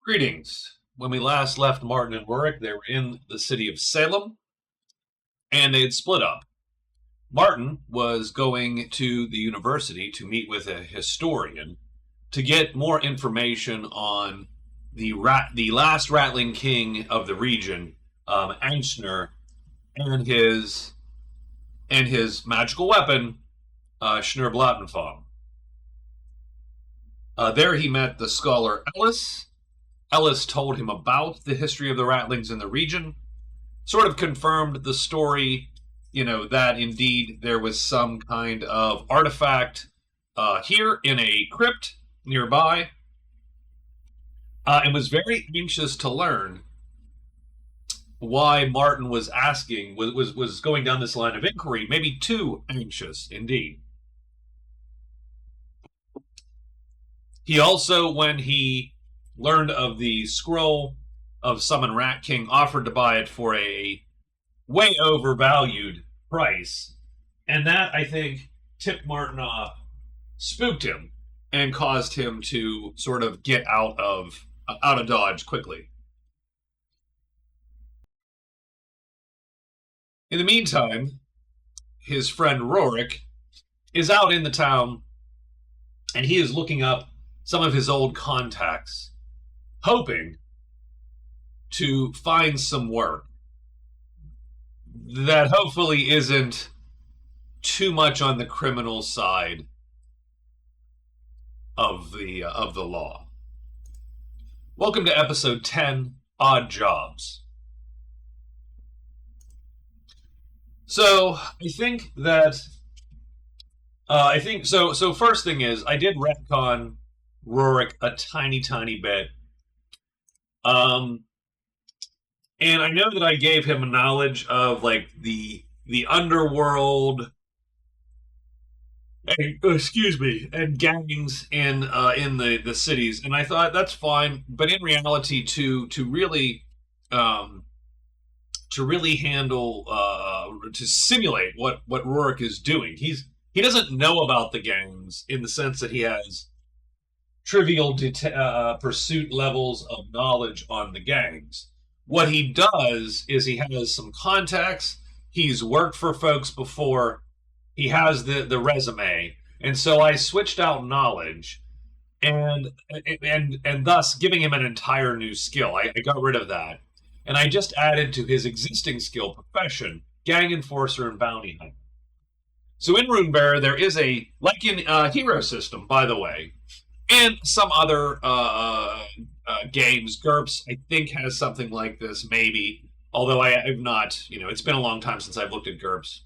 Greetings. When we last left Martin and Rurik, they were in the city of Salem, and they had split up. Martin was going to the university to meet with a historian to get more information on the last Rattling King of the region, Angstner, and his magical weapon, Schnurrblattenfong. There he met the scholar Ellis. Ellis told him about the history of the Rattlings in the region, sort of confirmed the story, that indeed there was some kind of artifact here in a crypt nearby, and was very anxious to learn why Martin was was going down this line of inquiry, maybe too anxious indeed. He also, when he learned of the scroll of Summon Rat King, offered to buy it for a way overvalued price. And that, I think, tipped Martin off, spooked him, and caused him to sort of get out of Dodge quickly. In the meantime, his friend Rorik is out in the town, and he is looking up some of his old contacts, hoping to find some work that hopefully isn't too much on the criminal side of the law. Welcome to episode 10, Odd Jobs. So so first thing is, I did retcon Rorik a tiny bit. And I know that I gave him a knowledge of like the underworld, and gangs in the cities, and I thought that's fine. But in reality, to really handle to simulate what Rorik is doing, he doesn't know about the gangs in the sense that he has trivial pursuit levels of knowledge on the gangs. What he does is he has some contacts. He's worked for folks before. He has the resume, and so I switched out knowledge, and thus giving him an entire new skill. I got rid of that, and I just added to his existing skill profession, gang enforcer and bounty hunter. So in Runebearer, there is like in hero system, by the way, and some other games. GURPS, I think, has something like this, maybe. Although I've not, it's been a long time since I've looked at GURPS.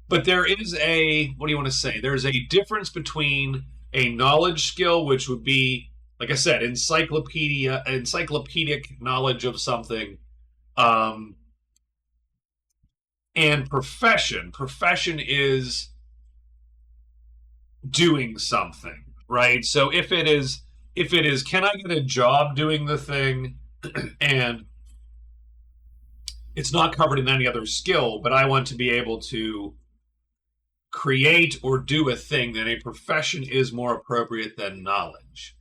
But there is there's a difference between a knowledge skill, which would be, like I said, encyclopedic knowledge of something, and profession. Profession is doing something. Right? So if it is, can I get a job doing the thing, and it's not covered in any other skill, but I want to be able to create or do a thing, then a profession is more appropriate than knowledge.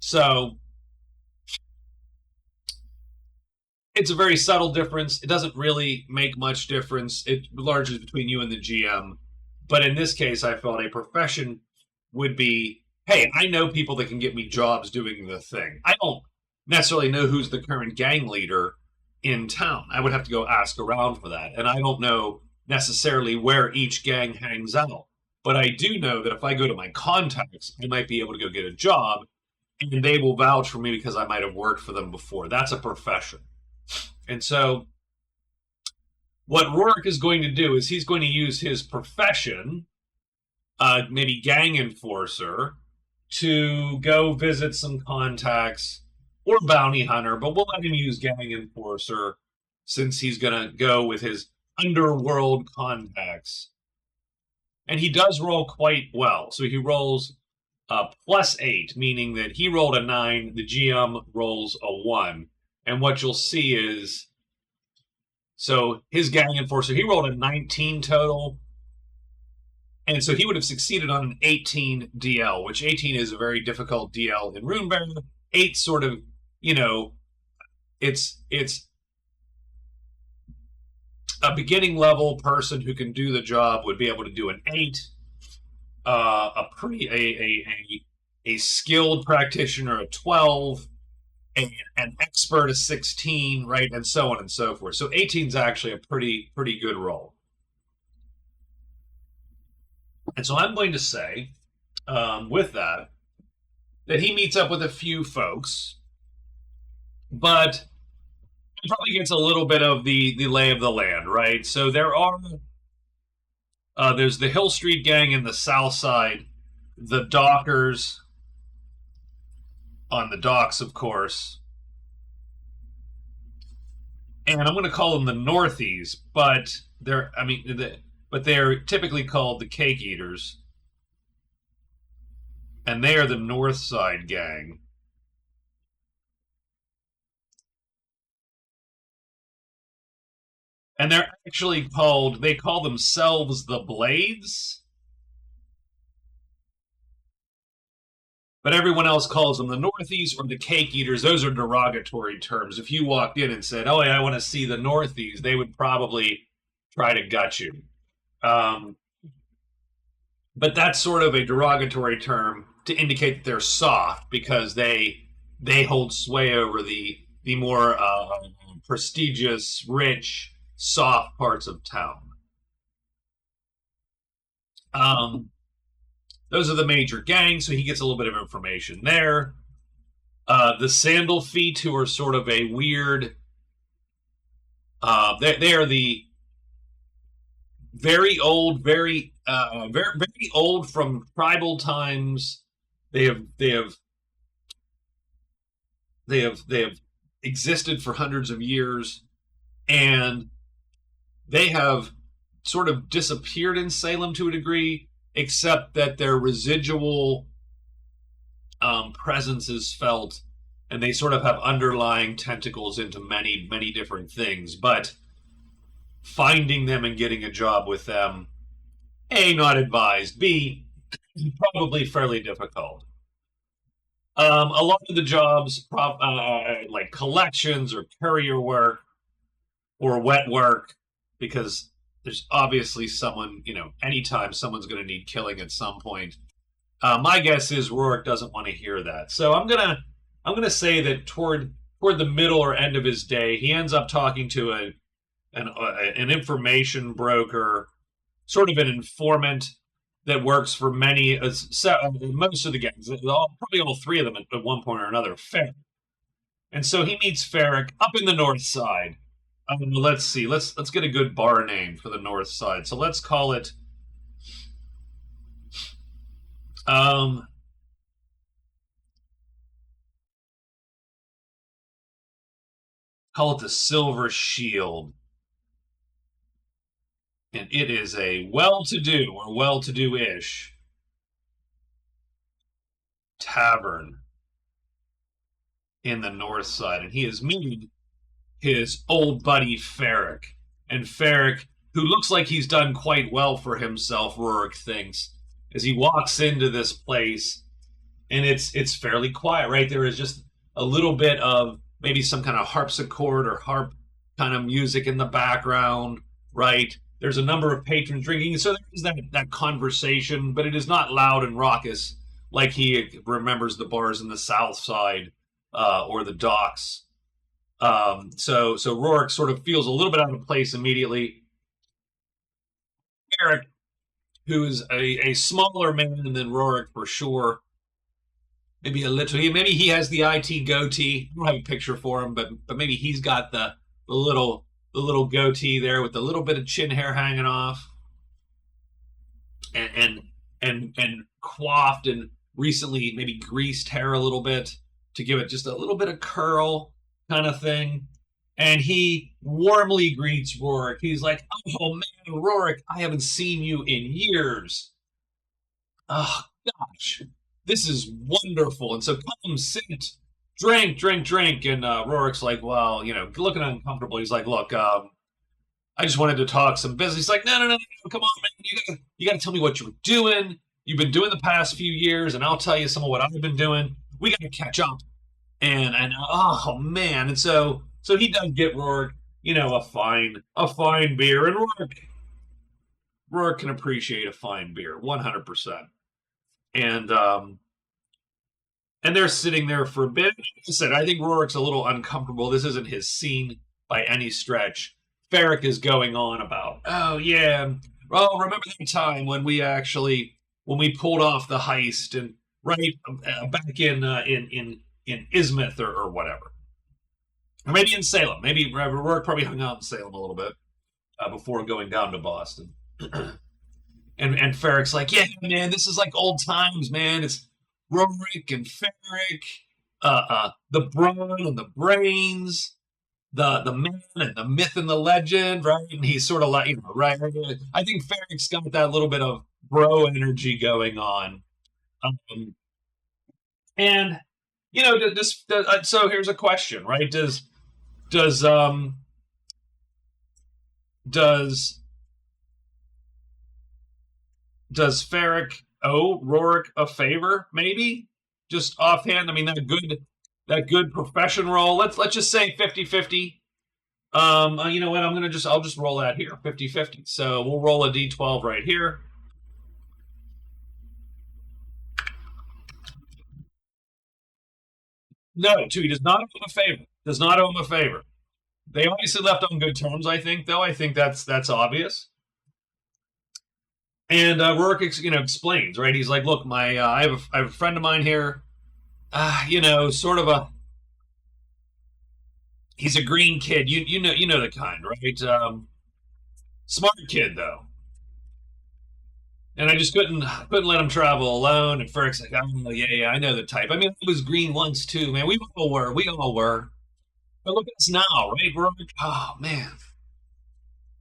So it's a very subtle difference. It doesn't really make much difference. It largely is between you and the GM. But in this case, I felt a profession would be, hey, I know people that can get me jobs doing the thing. I don't necessarily know who's the current gang leader in town. I would have to go ask around for that. And I don't know necessarily where each gang hangs out. But I do know that if I go to my contacts, I might be able to go get a job, and they will vouch for me because I might have worked for them before. That's a profession. And so what Rorik is going to do is he's going to use his profession, maybe gang enforcer, to go visit some contacts, or bounty hunter, but we'll let him use gang enforcer since he's going to go with his underworld contacts. And he does roll quite well. So he rolls +8, meaning that he rolled a 9, the GM rolls a 1. And what you'll see is, so his gang enforcer, he rolled a 19 total. And so he would have succeeded on an 18 DL, which 18 is a very difficult DL in Runebearer. 8 sort of, you know, it's a beginning level person who can do the job would be able to do an 8. A skilled practitioner a 12, an expert a 16, right, and so on and so forth. So 18 is actually a pretty good roll. And so I'm going to say, with that he meets up with a few folks, but he probably gets a little bit of the lay of the land, right? So there's the Hill Street gang in the south side, the dockers on the docks, of course, and I'm going to call them the Northies, but they're typically called the Cake Eaters, and they are the North Side gang. And they're actually they call themselves the Blades, but everyone else calls them the Northies or the Cake Eaters. Those are derogatory terms. If you walked in and said, "Oh, yeah, I want to see the Northies," they would probably try to gut you. But that's sort of a derogatory term to indicate that they're soft, because they hold sway over the more prestigious, rich, soft parts of town. Those are the major gangs, so he gets a little bit of information there. The Sandal Feet, who are sort of a weird. They are the very old, very old from tribal times. They have existed for hundreds of years, and they have sort of disappeared in Salem to a degree, except that their residual presence is felt, and they sort of have underlying tentacles into many, many different things. But finding them and getting a job with them, A, not advised, B, probably fairly difficult. A lot of the jobs, like collections or courier work or wet work, because there's obviously someone, anytime someone's going to need killing at some point. My guess is Rorik doesn't want to hear that. So I'm gonna say that toward the middle or end of his day, he ends up talking to an information broker, sort of an informant that works for most of the gangs, probably all 3 of them at one point or another, Ferric. And so he meets Ferric up in the north side. Let's see. Let's get a good bar name for the north side. So let's call it. Call it the Silver Shield, and it is a well-to-do or well-to-do-ish tavern in the north side, and he is meeting his old buddy Ferric. And Ferric, who looks like he's done quite well for himself, Rorik thinks, as he walks into this place, and it's fairly quiet, right? There is just a little bit of maybe some kind of harpsichord or harp kind of music in the background, right? There's a number of patrons drinking, so there's that conversation, but it is not loud and raucous like he remembers the bars in the south side or the docks. So Rorik sort of feels a little bit out of place immediately. Eric, who is a smaller man than Rorik for sure, maybe he has the IT goatee. I don't have a picture for him, but maybe he's got the little goatee there with a little bit of chin hair hanging off, and coiffed and recently maybe greased hair a little bit to give it just a little bit of curl kind of thing. And he warmly greets Rorik. He's like, "Oh man, Rorik, I haven't seen you in years. Oh gosh, this is wonderful. And so come sit, drink. And Rorik's like, well, looking uncomfortable. He's like, look, I just wanted to talk some business. He's like, no, come on, man. You gotta tell me what you were doing. You've been doing the past few years, and I'll tell you some of what I've been doing. We got to catch up. And oh man, and so he does get Rorik, a fine beer, and Rorik can appreciate a fine beer, 100%. And and they're sitting there for a bit. Like I said, I think Rorik's a little uncomfortable. This isn't his scene by any stretch. Ferric is going on about, oh yeah, well, remember that time when we pulled off the heist and right back in Ismith or whatever, or maybe in Salem. Maybe Rorik probably hung out in Salem a little bit before going down to Boston. And Ferric's like, yeah, man, this is like old times, man. It's Rorik and Ferric, the brawn and the brains, the man and the myth and the legend, right? And he's sort of like, right? I think Ferric's got that little bit of bro energy going on. Um, and so here's a question, right? Does does does Ferric owe Rorik a favor? Maybe just offhand. I mean, that good profession roll. Let's just say 50-50. You know what? I'll just roll that here 50-50. So we'll roll a d12 right here. No, he does not owe him a favor. Does not owe him a favor. They obviously left on good terms. I think, though. I think that's obvious. And Rorik, explains, right? He's like, "Look, I have a friend of mine here. Sort of a he's a green kid. You know the kind, right? Smart kid though. And I just couldn't let him travel alone. And Ferric's like, oh yeah, I know the type. I mean, I was green once too, man. We all were. But look at us now, right? Rorik, oh man,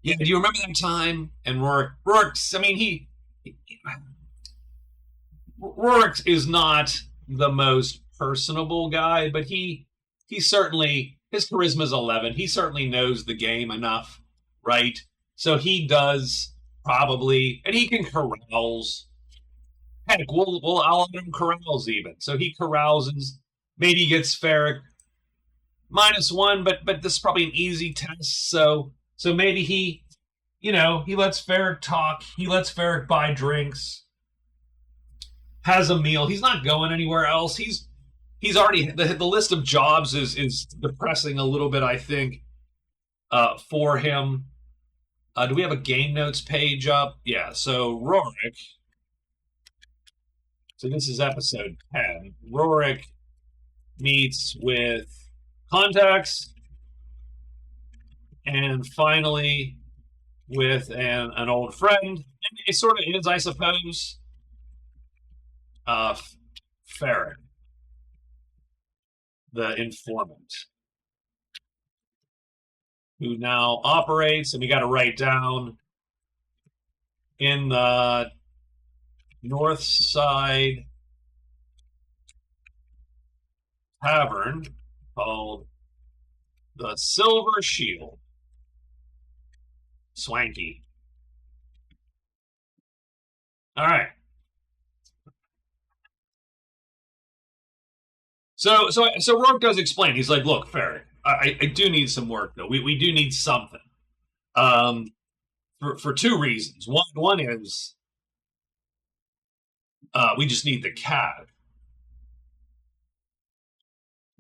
yeah. Do you remember that time? And Rorik's. I mean, Rorik is not the most personable guy, but he certainly his charisma is 11. He certainly knows the game enough, right? So he does probably, and he can carouse. Heck, I'll let him carouse even. So he carouses. Maybe gets Ferric -1, but this is probably an easy test. So maybe he lets Ferric talk. He lets Ferric buy drinks, has a meal. He's not going anywhere else. He's already the list of jobs is depressing a little bit, I think, for him. Do we have a game notes page up? Yeah. So Rorik. So this is episode 10. Rorik meets with contacts, and finally with an old friend. And it sort of is, I suppose, Ferric, the informant, who now operates, and we got to write down, in the North Side Tavern called the Silver Shield. Swanky. All right. So Rourke does explain. He's like, look, Ferric, I do need some work though. We do need something. For two reasons. One is we just need the cab.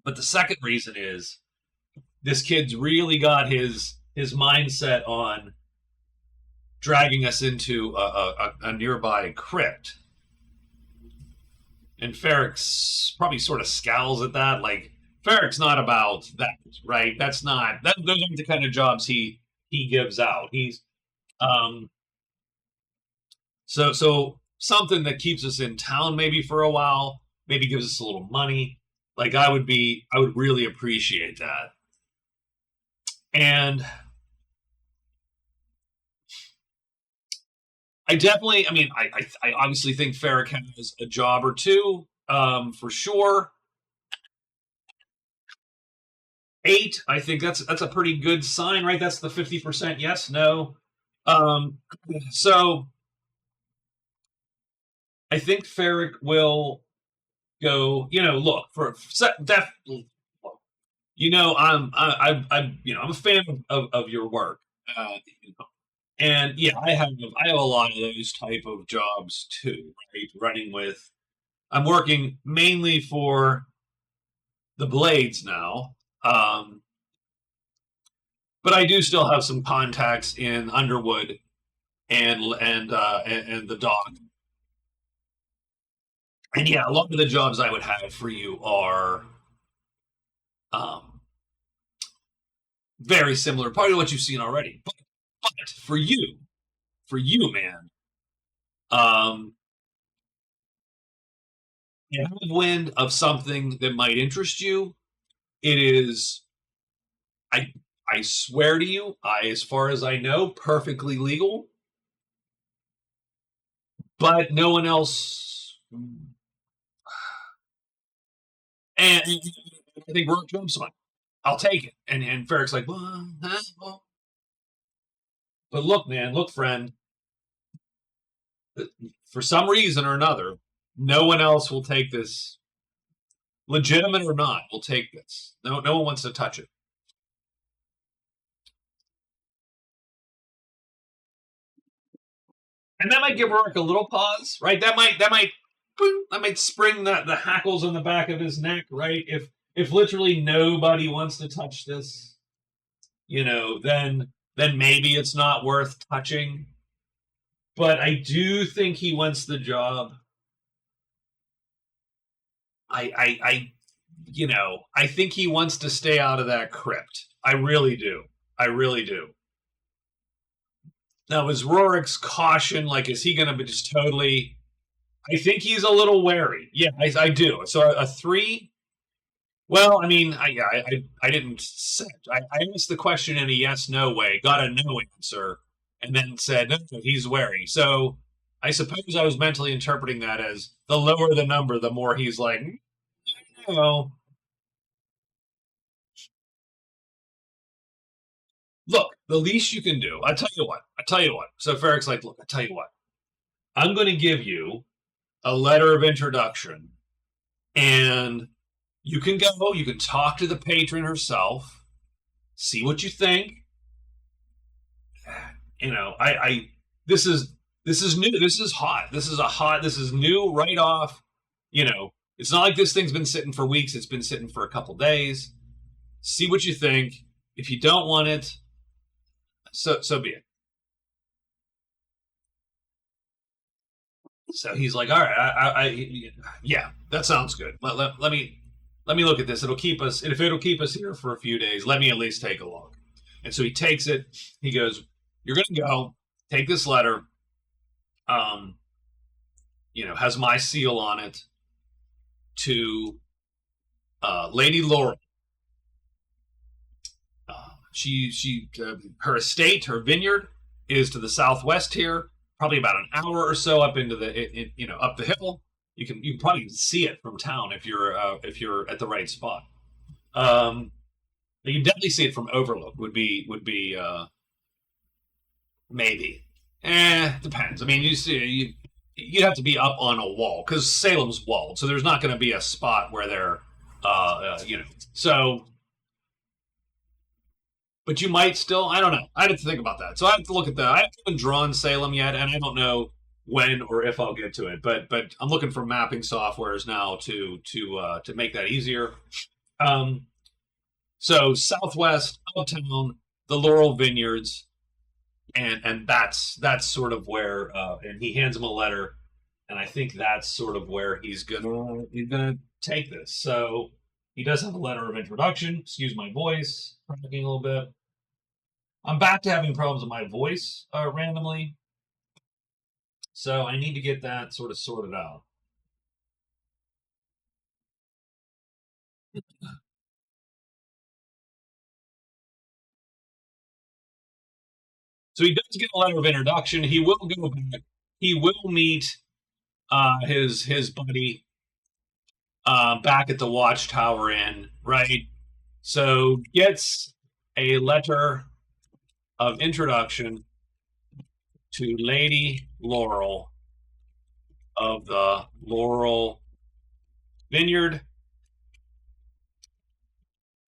But the second reason is this kid's really got his mindset on dragging us into a nearby crypt. And Ferric's probably sort of scowls at that. Like, Ferric's not about that, right? Those aren't the kind of jobs he gives out. He's so something that keeps us in town maybe for a while, maybe gives us a little money. Like I would really appreciate that. And I obviously think Ferric has a job or two, for sure. 8, I think that's a pretty good sign, right? That's the 50% yes, no. Um, so I think Ferric will go. Look for def. I'm a fan of your work. Uh, and yeah, I have a lot of those type of jobs too, right? Running with I'm working mainly for the Blades now. But I do still have some contacts in Underwood and the dog. And yeah, a lot of the jobs I would have for you are um, very similar, probably what you've seen already. But for you, man, um, you have wind of something that might interest you. It is, I, I swear to you, as far as I know, perfectly legal. But no one else. And I think Rorik jumps on it. I'll take it. And Ferric's like, well, huh, well. But look, man, look, friend. For some reason or another, no one else will take this, legitimate or not, will take this. No one wants to touch it. And that might give Rorik a little pause, right? That might spring the hackles on the back of his neck, right? If literally nobody wants to touch this, then maybe it's not worth touching. But I do think he wants the job. I think he wants to stay out of that crypt. I really do. I really do. Now, is Rorik's caution like? Is he going to be just totally? I think he's a little wary. Yeah, I do. So a 3. Well, I mean, I didn't set. I asked the question in a yes no way, got a no answer, and then said no, he's wary. So I suppose I was mentally interpreting that as the lower the number, the more he's like, no. Look, the least you can do. I tell you what. I tell you what. So Ferric's like, look, I tell you what. I'm going to give you a letter of introduction, and you can go. You can talk to the patron herself, see what you think. I this is new. This is hot. This is a hot. This is new right off. It's not like this thing's been sitting for weeks. It's been sitting for a couple days. See what you think. If you don't want it, so be it. So he's like, all right, yeah, that sounds good. Let me look at this. It'll keep us, and if it'll keep us here for a few days, let me at least take a look. And so he takes it. He goes, you're going to go take this letter. Um, has my seal on it to Lady Laurel. Her estate, her vineyard, is to the southwest here, probably about an hour or so up into up the hill. You can probably see it from town if you're at the right spot. You can definitely see it from Overlook. Would be maybe. Depends. I mean, you'd have to be up on a wall because Salem's walled, so there's not going to be a spot where they're so. But you might still. I don't know. I have to think about that. So I have to look at that. I haven't drawn Salem yet, and I don't know when or if I'll get to it. But I'm looking for mapping softwares now to make that easier. So southwest of town, the Laurel Vineyards, and that's sort of where. And he hands him a letter, and I think that's sort of where he's gonna take this. So he does have a letter of introduction. Excuse my voice, cracking a little bit. I'm back to having problems with my voice randomly, so I need to get that sort of sorted out. So he does get a letter of introduction. He will go back. He will meet his buddy back at the Watchtower Inn, right? So gets a letter of introduction to Lady Laurel of the Laurel Vineyard,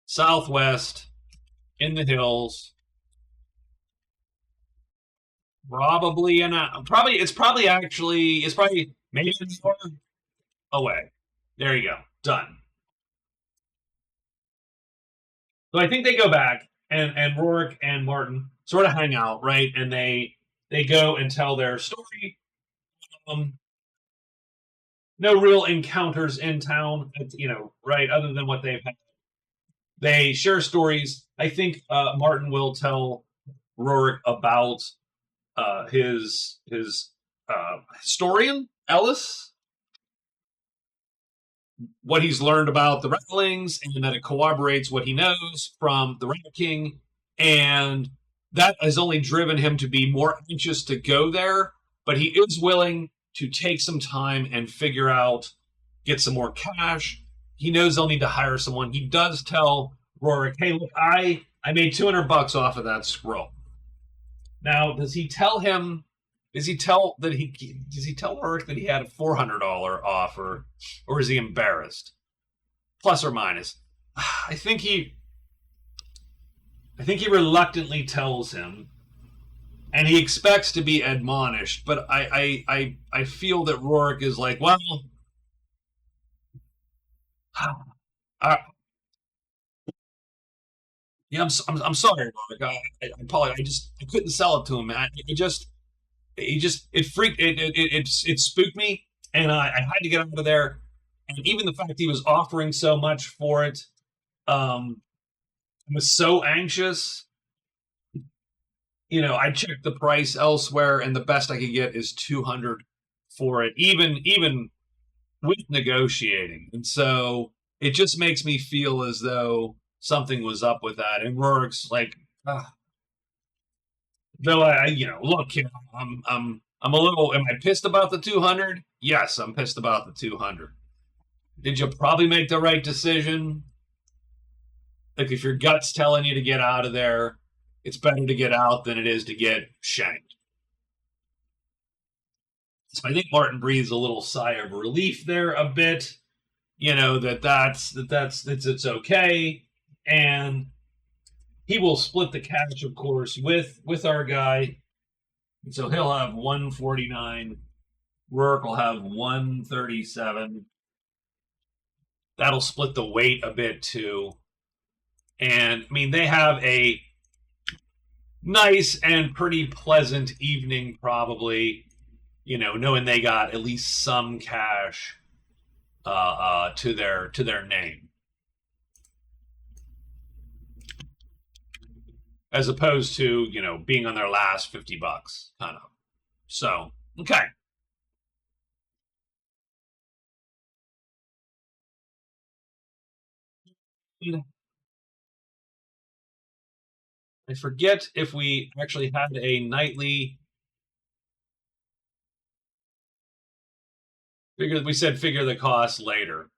Southwest, in the hills. Probably it's probably maybe an hour away. There you go. Done. So I think they go back and Rorik and Martin sort of hang out, right? And they go and tell their story. Um, no real encounters in town, right? Other than what they've had. They share stories. I think Martin will tell Rorik about his historian Ellis, what he's learned about the Rattlings, and that it corroborates what he knows from the Rat King, and that has only driven him to be more anxious to go there. But he is willing to take some time and figure out, get some more cash. He knows they'll need to hire someone. He does tell Rorik, "Hey, look, I made $200 off of that scroll." Now, does he tell him? Does he tell Rorik that he had a $400 offer, or is he embarrassed? Plus or minus, I think he reluctantly tells him, and he expects to be admonished. But I feel that Rorik is like, well, yeah, I'm sorry, Rorik. I apologize. I couldn't sell it to him. It freaked it spooked me, and I had to get out of there. And even the fact he was offering so much for it, I was so anxious. I checked the price elsewhere, and the best I could get is 200 for it, even with negotiating. And so it just makes me feel as though something was up with that. And Rorik's like, though look, I'm a little. Am I pissed about the 200? Yes, I'm pissed about the 200. Did you probably make the right decision? Like, if your gut's telling you to get out of there, it's better to get out than it is to get shanked. So I think Martin breathes a little sigh of relief there, a bit. It's okay, and he will split the cash, of course, with our guy. And so he'll have 149. Rorik will have 137. That'll split the weight a bit too. And I mean, they have a nice and pretty pleasant evening, probably. Knowing they got at least some cash to their name, as opposed to being on their last $50, kind of. So okay. I forget if we actually had a nightly. We said figure the cost later.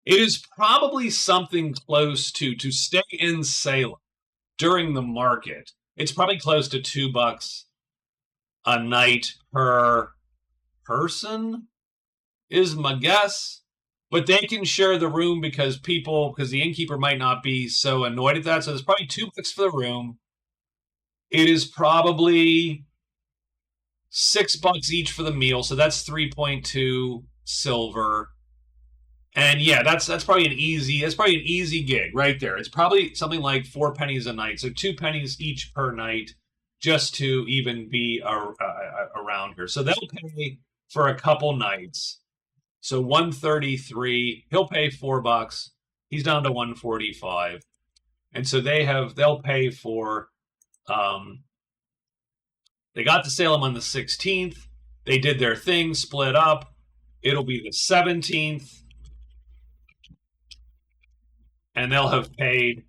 It is probably something close to stay in Salem during the market. It's probably close to $2 a night per person, is my guess. But they can share the room because the innkeeper might not be so annoyed at that. So there's probably $2 for the room. It is probably $6 each for the meal, so that's 3.2 silver. And yeah, that's probably an easy gig right there. It's probably something like 4 pennies a night, so 2 pennies each per night, just to even be around here. So they'll pay for a couple nights. So 133. He'll pay $4. He's down to 145, and so they'll pay for. They got to Salem on the 16th. They did their thing, split up. It'll be the 17th. And they'll have paid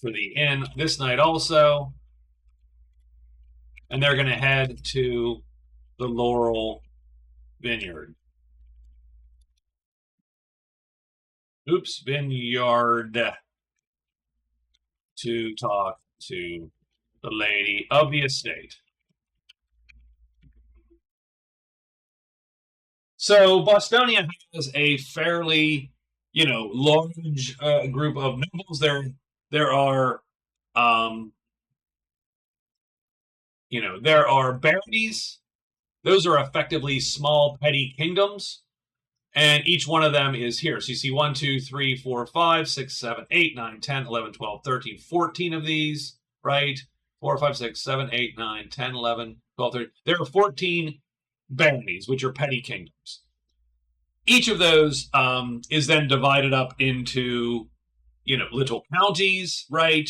for the inn this night also. And they're going to head to the Laurel Vineyard. Oops, vineyard to talk to the lady of the estate. So Bostonia has a fairly, large group of nobles. There are, um, there are baronies. Those are effectively small petty kingdoms, and each one of them is here. So you see 1, 2, 3, 4, 5, 6, 7, 8, 9, 10, 11, 12, 13, 14 of these, right? 4, 5, 6, 7, 8, 9, 10, 11, 12, 13. There are 14 baronies, which are petty kingdoms. Each of those is then divided up into, little counties, right?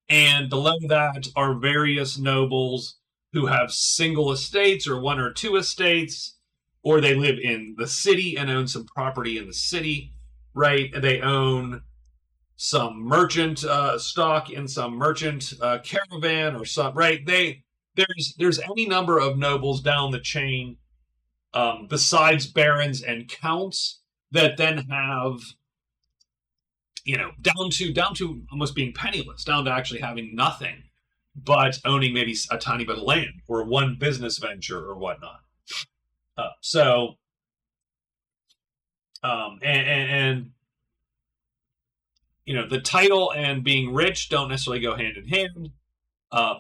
And below that are various nobles who have single estates or one or two estates, or they live in the city and own some property in the city, right? They own some merchant stock in some merchant caravan or some, right? There's any number of nobles down the chain, besides barons and counts, that then have, down to almost being penniless, down to actually having nothing but owning maybe a tiny bit of land or one business venture or whatnot. So and the title and being rich don't necessarily go hand in hand.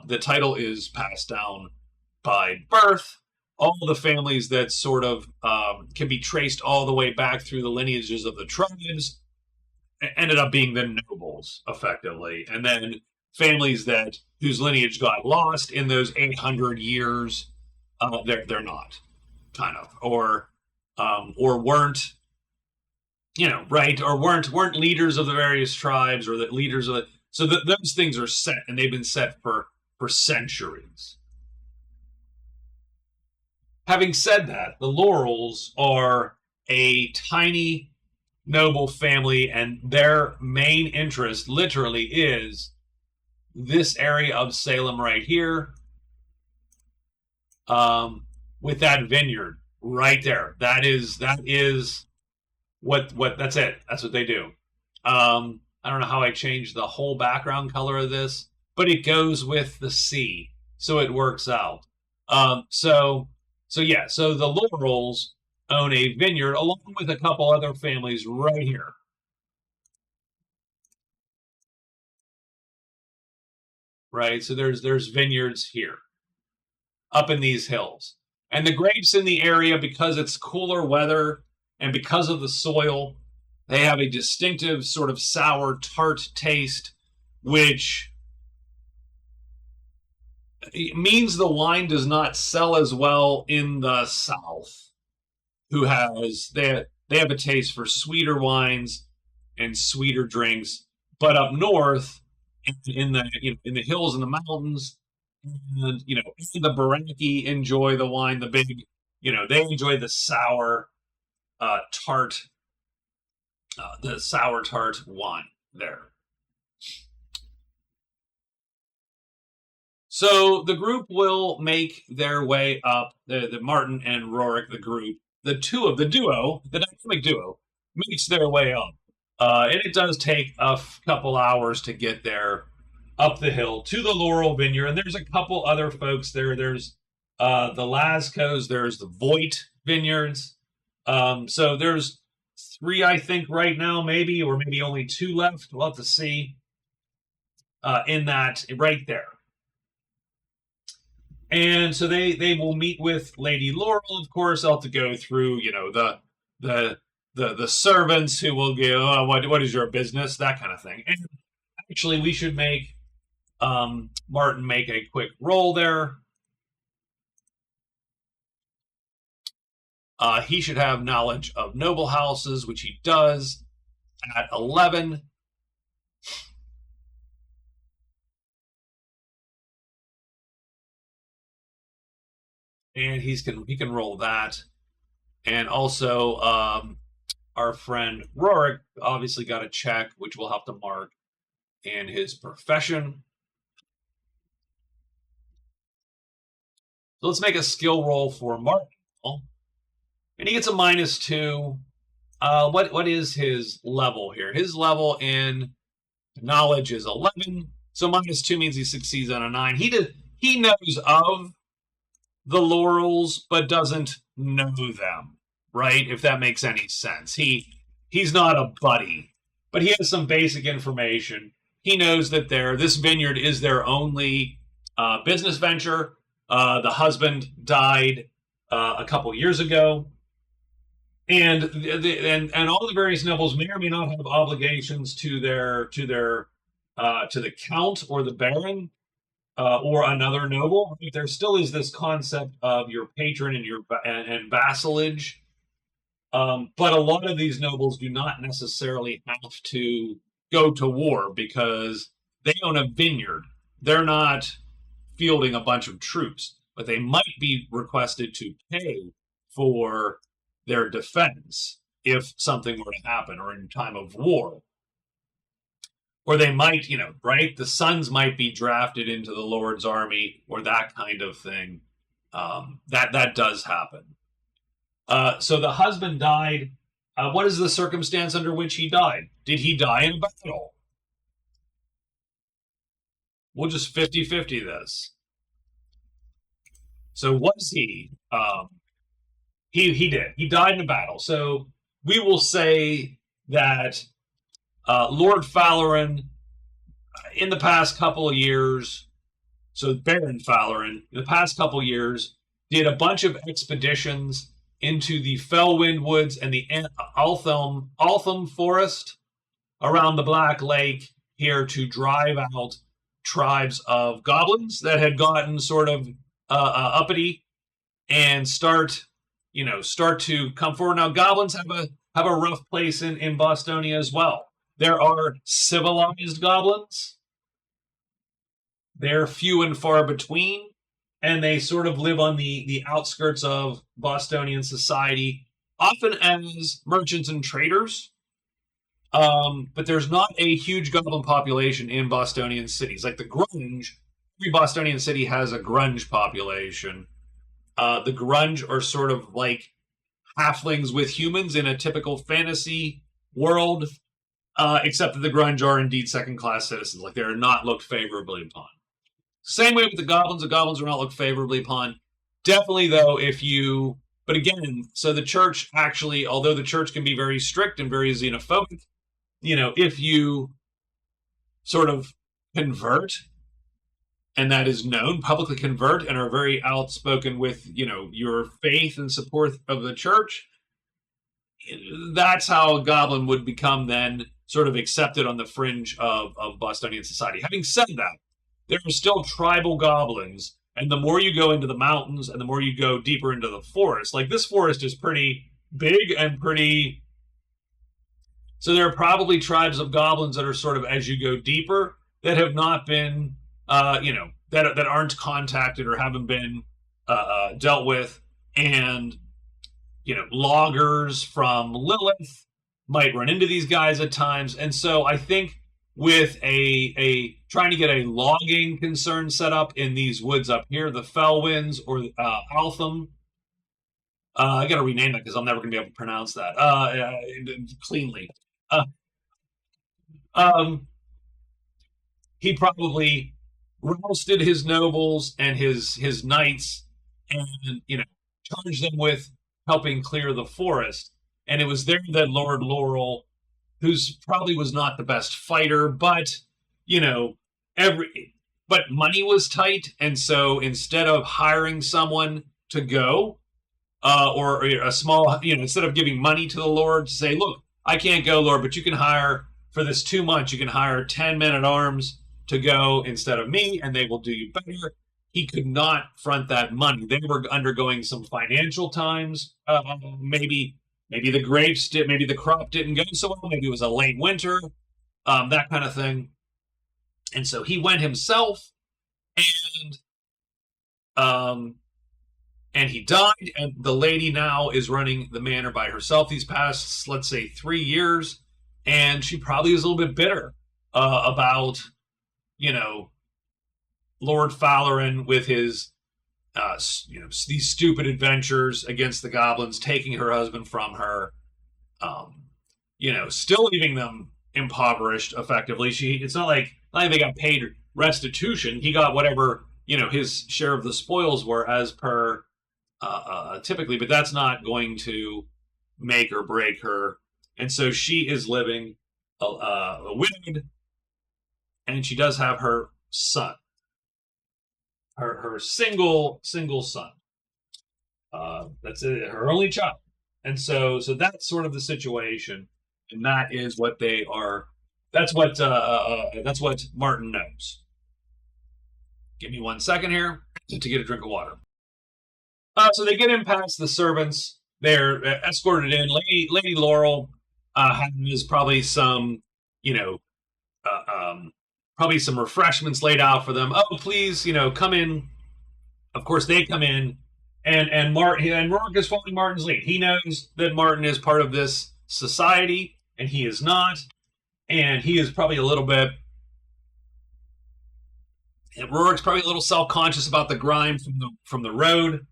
The title is passed down by birth. All the families that sort of can be traced all the way back through the lineages of the tribes ended up being the nobles, effectively, and then families that whose lineage got lost in those 800 years, they're not, kind of, or weren't, right, or weren't leaders of the various tribes, or the leaders of the, so those things are set, and they've been set for centuries. Having said that, the Laurels are a tiny noble family, and their main interest literally is this area of Salem right here, with that vineyard right there. That is what that's it. That's what they do. I don't know how I changed the whole background color of this, but it goes with the sea, so it works out. So the Laurels own a vineyard along with a couple other families right here. Right? So there's vineyards here up in these hills. And the grapes in the area, because it's cooler weather and because of the soil, they have a distinctive sort of sour tart taste, which means the wine does not sell as well in the South, who has they have a taste for sweeter wines and sweeter drinks. But up north, in the in the hills and the mountains, and the Baraki enjoy the wine. The big, they enjoy the sour, tart, the sour tart wine there. So the group will make their way up. The Martin and Rorik, the group, the duo, the dynamic duo, makes their way up, and it does take a couple hours to get there up the hill to the Laurel Vineyard. And there's a couple other folks there. There's the Lascos. There's the Voigt Vineyards. So there's 3, I think, right now, maybe, or maybe only 2 left. We'll have to see. In that, right there. And so they will meet with Lady Laurel. Of course, they'll have to go through, the servants who will go, oh, what is your business, that kind of thing. And actually, we should make Martin make a quick roll there. He should have knowledge of noble houses, which he does at 11. And he can roll that. And also, our friend Rorik obviously got a check, which we'll have to mark in his profession. So let's make a skill roll for Martin. And he gets a -2. What is his level here? His level in knowledge is 11, so -2 means he succeeds on a 9. He knows of the laurels, but doesn't know them, right? If that makes any sense. He's not a buddy, but he has some basic information. He knows that this vineyard is their only business venture. The husband died a couple years ago, and all the various nobles may or may not have obligations to the count or the baron or another noble. There still is this concept of your patron and vassalage, but a lot of these nobles do not necessarily have to go to war because they own a vineyard. They're not fielding a bunch of troops, but they might be requested to pay for their defense if something were to happen or in time of war. Or they might, right? The sons might be drafted into the Lord's army or that kind of thing. That does happen. So the husband died. What is the circumstance under which he died? Did he die in a battle? We'll just 50-50 this. So was he? He did. He died in a battle. So we will say that Lord Falarin, in the past couple of years, so Baron Falarin, in the past couple of years, did a bunch of expeditions into the Fellwind Woods and the Altham Forest around the Black Lake here to drive out tribes of goblins that had gotten sort of uppity and start to come forward. Now, goblins have a rough place in Bostonia as well. There are civilized goblins. They're few and far between, and they sort of live on the outskirts of Bostonian society, often as merchants and traders. But there's not a huge goblin population in Bostonian cities. Like the Grunge, every Bostonian city has a Grunge population. The Grunge are sort of like halflings with humans in a typical fantasy world, except that the Grunge are indeed second-class citizens. Like, they are not looked favorably upon. Same way with the goblins are not looked favorably upon. Definitely, though, but again, so the church actually, although the church can be very strict and very xenophobic, if you sort of convert, and that is known, publicly convert, and are very outspoken with, your faith and support of the church, that's how a goblin would become then sort of accepted on the fringe of Bostonian society. Having said that, there are still tribal goblins, and the more you go into the mountains and the more you go deeper into the forest, like this forest is pretty big and pretty... So there are probably tribes of goblins that are sort of, as you go deeper, that have not been, that aren't contacted or haven't been dealt with, and loggers from Lilith might run into these guys at times. And so I think with a trying to get a logging concern set up in these woods up here, the Fellwinds or Altham, I got to rename that because I'm never going to be able to pronounce that cleanly. He probably rousted his nobles and his knights, and charged them with helping clear the forest. And it was there that Lord Laurel, who's probably was not the best fighter, but but money was tight, and so instead of hiring someone to go, or a small, instead of giving money to the Lord to say, look, I can't go, Lord, but you can hire for this 2 months, you can hire 10 men at arms to go instead of me, and they will do you better. He could not front that money. They were undergoing some financial times. Maybe the grapes did, maybe the crop didn't go so well. Maybe it was a late winter, that kind of thing. And so he went himself, and he died. And the lady now is running the manor by herself these past, let's say, 3 years. And she probably is a little bit bitter about, Lord Falarin with his, these stupid adventures against the goblins, taking her husband from her. Still leaving them impoverished effectively. It's not like they got paid restitution. He got whatever his share of the spoils were as per typically, but that's not going to make or break her. And so she is living widowed, and she does have her son, her single son. That's it, her only child, and so that's sort of the situation, and that is what they are. That's what Martin knows. Give me 1 second here to get a drink of water. So they get in past the servants. They're escorted in. Lady Laurel has probably some, you know, probably some refreshments laid out for them. Oh, please, come in. Of course, they come in, and Rorik is following Martin's lead. He knows that Martin is part of this society, and he is not, and he is probably a little bit. And Rorik's probably a little self-conscious about the grime from the road.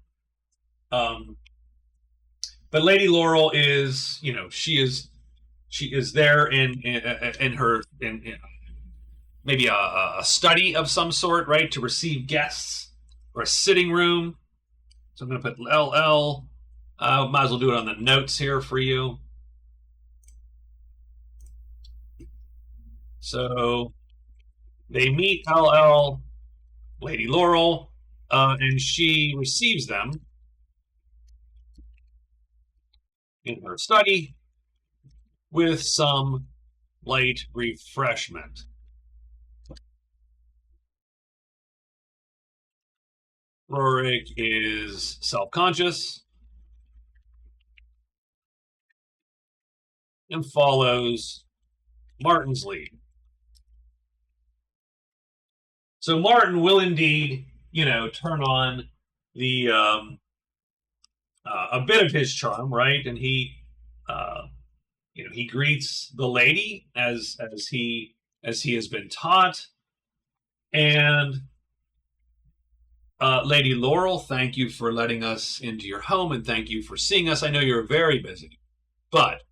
But Lady Laurel is, she is there in her in maybe a study of some sort, right, to receive guests, or a sitting room. So I'm going to put LL. Might as well do it on the notes here for you. So they meet LL, Lady Laurel, and she receives them in her study with some light refreshment. Rorik is self-conscious and follows Martin's lead. So Martin will indeed, turn on the a bit of his charm, right? And he, he greets the lady as he has been taught, and Lady Laurel, thank you for letting us into your home, and thank you for seeing us. I know you're very busy, but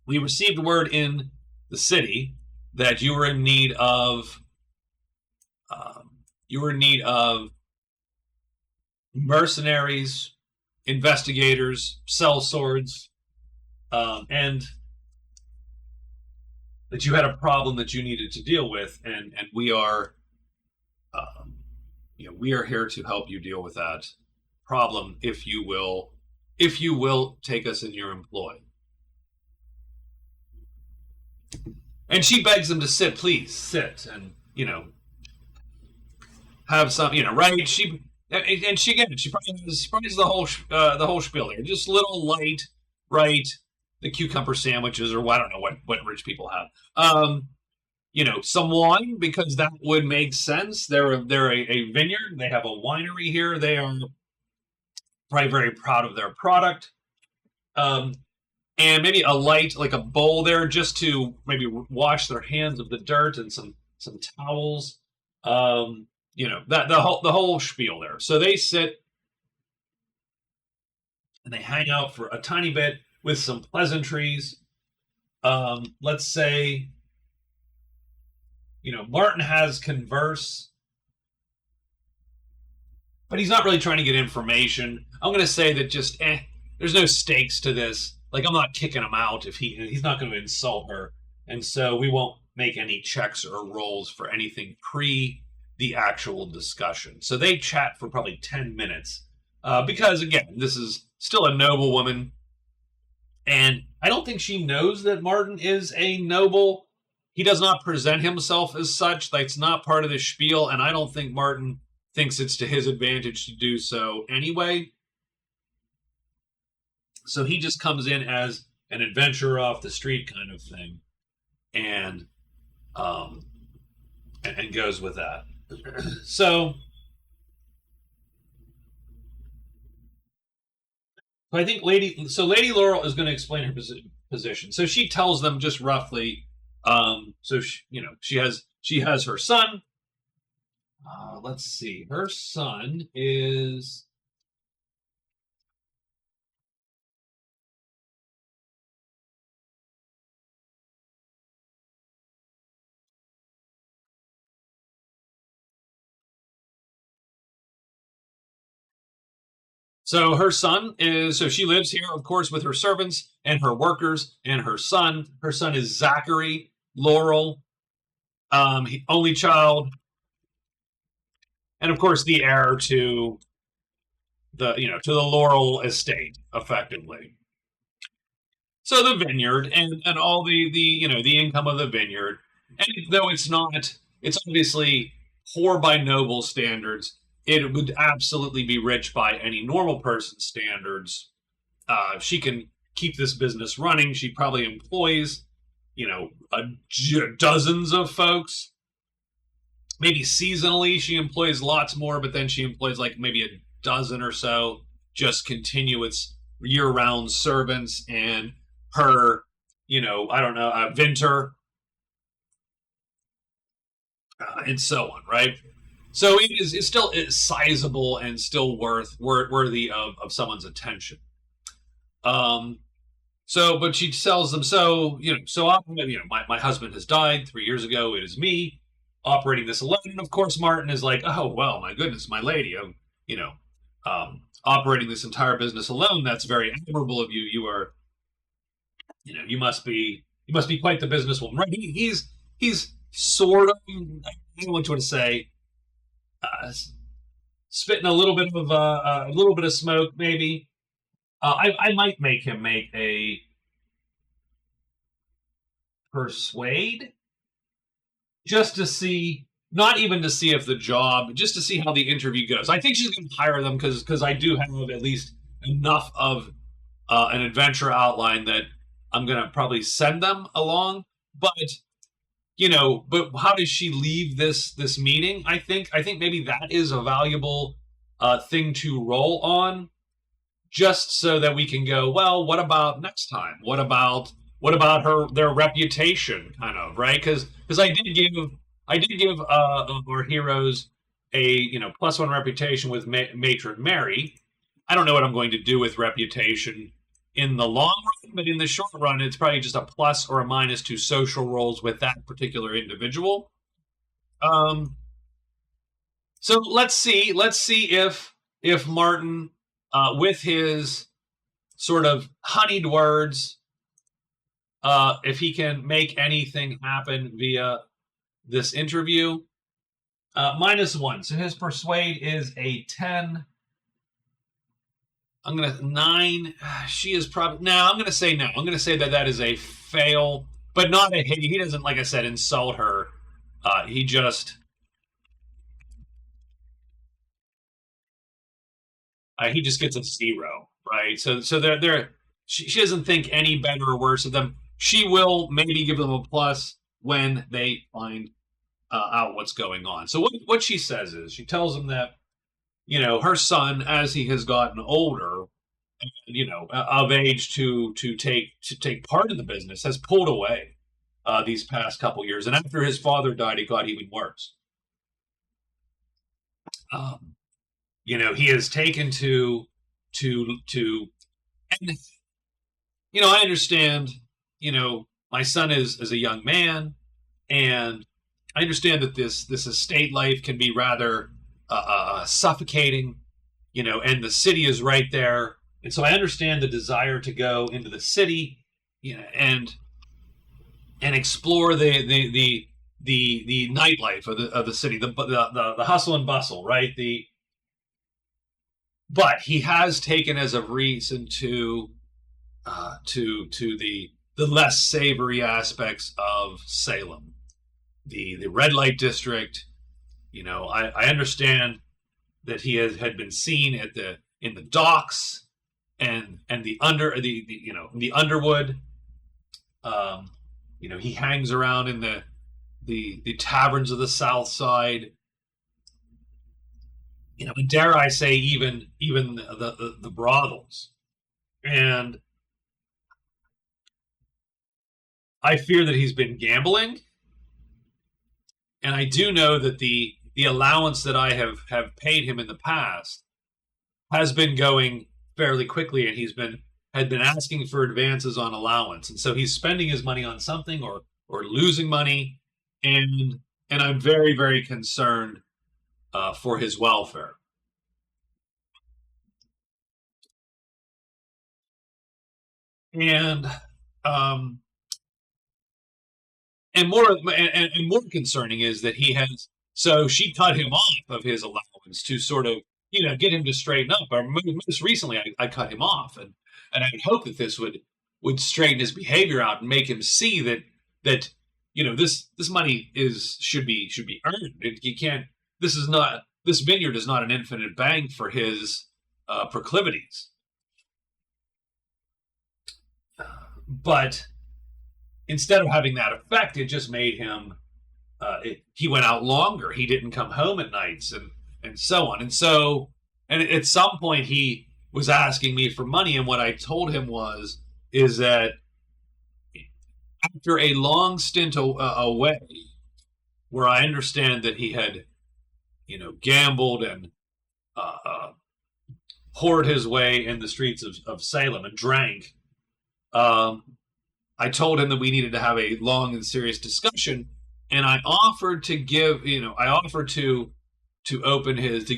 we received word in the city that you were in need of mercenaries, investigators, sellswords, and that you had a problem that you needed to deal with, and we are, we are here to help you deal with that problem if you will take us in your employ. And she begs them to sit, please sit, and have some, right? She probably has the whole spiel there. Just little light, right? The cucumber sandwiches, or I don't know what rich people have. Some wine, because that would make sense. They're a vineyard. They have a winery here. They are probably very proud of their product. And maybe a light, like a bowl there, just to maybe wash their hands of the dirt, and some towels. That the whole spiel there. So they sit and they hang out for a tiny bit with some pleasantries. Let's say, Martin has converse, but he's not really trying to get information. I'm going to say that just there's no stakes to this. Like, I'm not kicking him out if he's not going to insult her, and so we won't make any checks or rolls for anything pre the actual discussion. So they chat for probably 10 minutes because, again, this is still a noble woman, and I don't think she knows that Martin is a noble. He does not present himself as such. That's not part of the spiel, and I don't think Martin thinks it's to his advantage to do so anyway. So he just comes in as an adventurer off the street kind of thing, and goes with that. So I think Lady Laurel is going to explain her position. So she tells them just roughly. So she has her son. Let's see. Her son is So her son is so she lives here, of course, with her servants and her workers and her son. Her son is Zachary Laurel, only child, and of course the heir to the Laurel estate, effectively. So the vineyard and all the income of the vineyard, and though it's obviously poor by noble standards, it would absolutely be rich by any normal person's standards. She can keep this business running. She probably employs, dozens of folks. Maybe seasonally she employs lots more, but then she employs like maybe a dozen or so just continuous year-round servants and her, I don't know, Vinter, and so on, right? So it's still sizable and still worthy of someone's attention. Um, but she tells them, my husband has died 3 years ago. It is me operating this alone. And of course, Martin is like, oh, well, my goodness, my lady, operating this entire business alone. That's very admirable of you. You are, you must be quite the businesswoman, right? He's sort of, I don't know what you want to say, uh, spitting a little bit of smoke, maybe. I might make him make a persuade just to see, not even to see if the job, just to see how the interview goes. I think she's going to hire them because I do have at least enough of an adventure outline that I'm going to probably send them along. But but how does she leave this meeting? I think maybe that is a valuable thing to roll on, just so that we can go, well, what about next time? What about their reputation, kind of, right? Because I did give our heroes a +1 reputation with Matron Mary. I don't know what I'm going to do with reputation in the long run, but in the short run, it's probably just a plus or a minus to social roles with that particular individual. Um, so let's see if Martin, with his sort of honeyed words, if he can make anything happen via this interview. -1. So his persuade is a 10. I'm gonna 9. She is probably no. I'm gonna say no. I'm gonna say that is a fail, but not a hit. He doesn't, like I said, insult her. He just gets a 0, right? So they're she doesn't think any better or worse of them. She will maybe give them a plus when they find out what's going on. So what she says is she tells them that her son, as he has gotten older, of age to take part in the business, has pulled away these past couple years, and after his father died, it got even worse. Um, he has taken to and I understand. My son is a young man, and I understand that this estate life can be rather suffocating. And the city is right there, and so I understand the desire to go into the city, and explore the nightlife of the city, the hustle and bustle, right? But he has taken as a reason to the less savory aspects of Salem, the red light district. I understand that he had been seen in the docks and the Underwood. He hangs around in the taverns of the South Side. And dare I say, even the brothels. And I fear that he's been gambling, and I do know that the allowance that I have paid him in the past has been going fairly quickly, and had been asking for advances on allowance, and so he's spending his money on something or losing money, and I'm very, very concerned for his welfare. and um, more concerning is that he has. So she cut him off of his allowance to sort of get him to straighten up. Or most recently, I cut him off, and I would hope that this would straighten his behavior out and make him see that this money should be earned. You can't. This vineyard is not an infinite bank for his proclivities. But instead of having that effect, it just made him. He went out longer. He didn't come home at nights, and so on. And at some point he was asking me for money, and what I told him is that after a long stint away, where I understand that he had, gambled and poured his way in the streets of Salem and drank. I told him that we needed to have a long and serious discussion, and I offered to give, to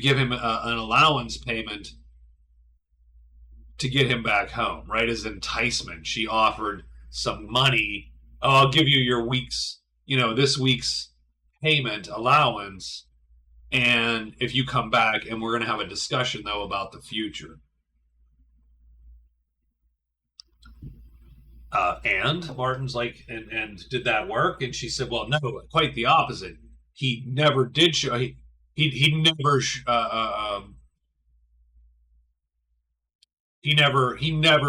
give him an allowance payment to get him back home, right? As enticement, she offered some money. Oh, I'll give you your this week's payment allowance, and if you come back, and we're going to have a discussion though about the future. And Martin's like, and did that work? And she said, well, no, quite the opposite. He never did show. He never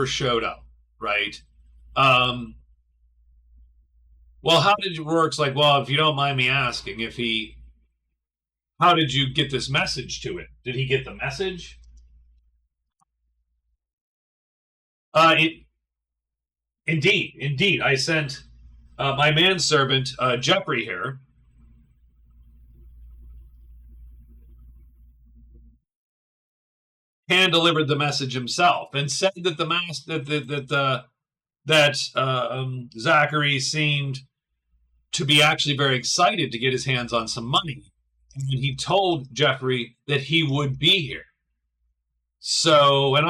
showed up, right? Well, how did Rorik's like? Well, if you don't mind me asking, how did you get this message to him? Did he get the message? Indeed. I sent my manservant, Jeffrey here. Hand delivered the message himself and said that Zachary seemed to be actually very excited to get his hands on some money, and he told Jeffrey that he would be here. So, and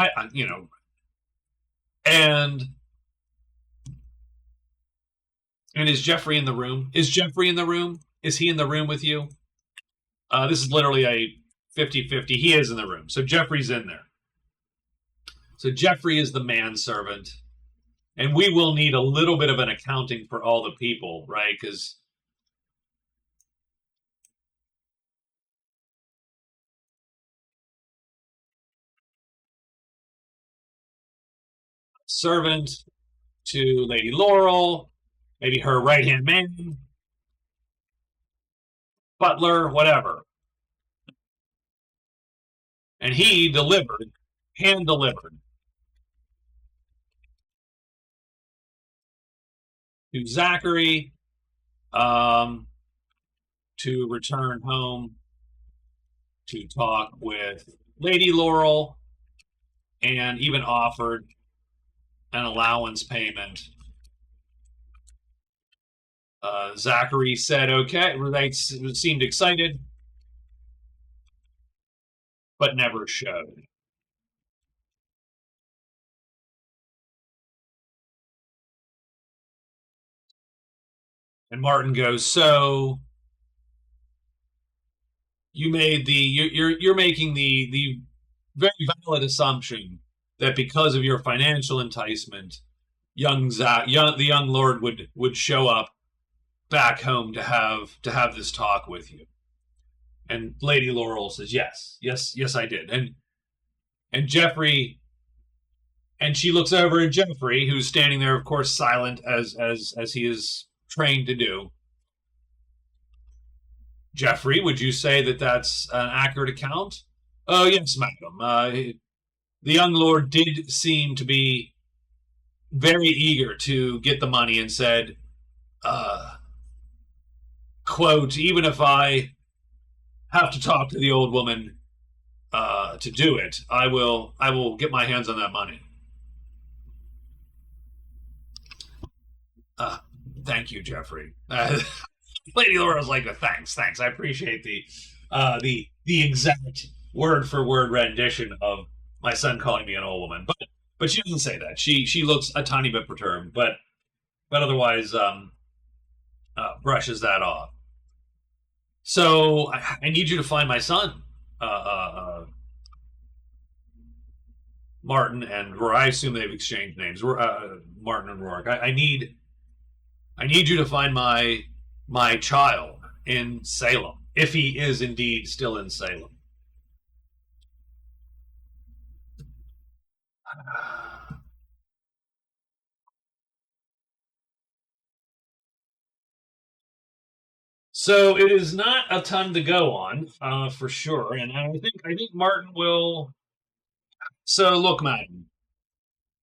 and is Jeffrey in the room? Is Jeffrey in the room? Is he in the room with you? This is literally a 50-50. He is in the room. So Jeffrey's in there. So Jeffrey is the manservant. And we will need a little bit of an accounting for all the people, right? Because servant to Lady Laurel, maybe her right-hand man, butler, whatever. And he delivered, hand-delivered, to Zachary to return home to talk with Lady Laurel, and even offered an allowance payment. Zachary said okay. They seemed excited, but never showed. And Martin goes, so you're making the very valid assumption that because of your financial enticement, the young lord would show up back home to have this talk with you. And Lady Laurel says, yes, I did. And Jeffrey, and she looks over at Jeffrey, who's standing there, of course, silent as he is trained to do. Jeffrey, would you say that that's an accurate account? Oh, yes, madam. The young lord did seem to be very eager to get the money and said, quote, even if I have to talk to the old woman to do it, I will get my hands on that money. Thank you, Jeffrey. Lady Laura's like, thanks. I appreciate the exact word for word rendition of my son calling me an old woman. but she doesn't say that. She looks a tiny bit perturbed, but otherwise brushes that off. So I need you to find my son, Martin and Rorik. I assume they've exchanged names. Martin and Rorik. I need you to find my child in Salem, if he is indeed still in Salem. So it is not a ton to go on, for sure, and I think Martin will. So look, Madden,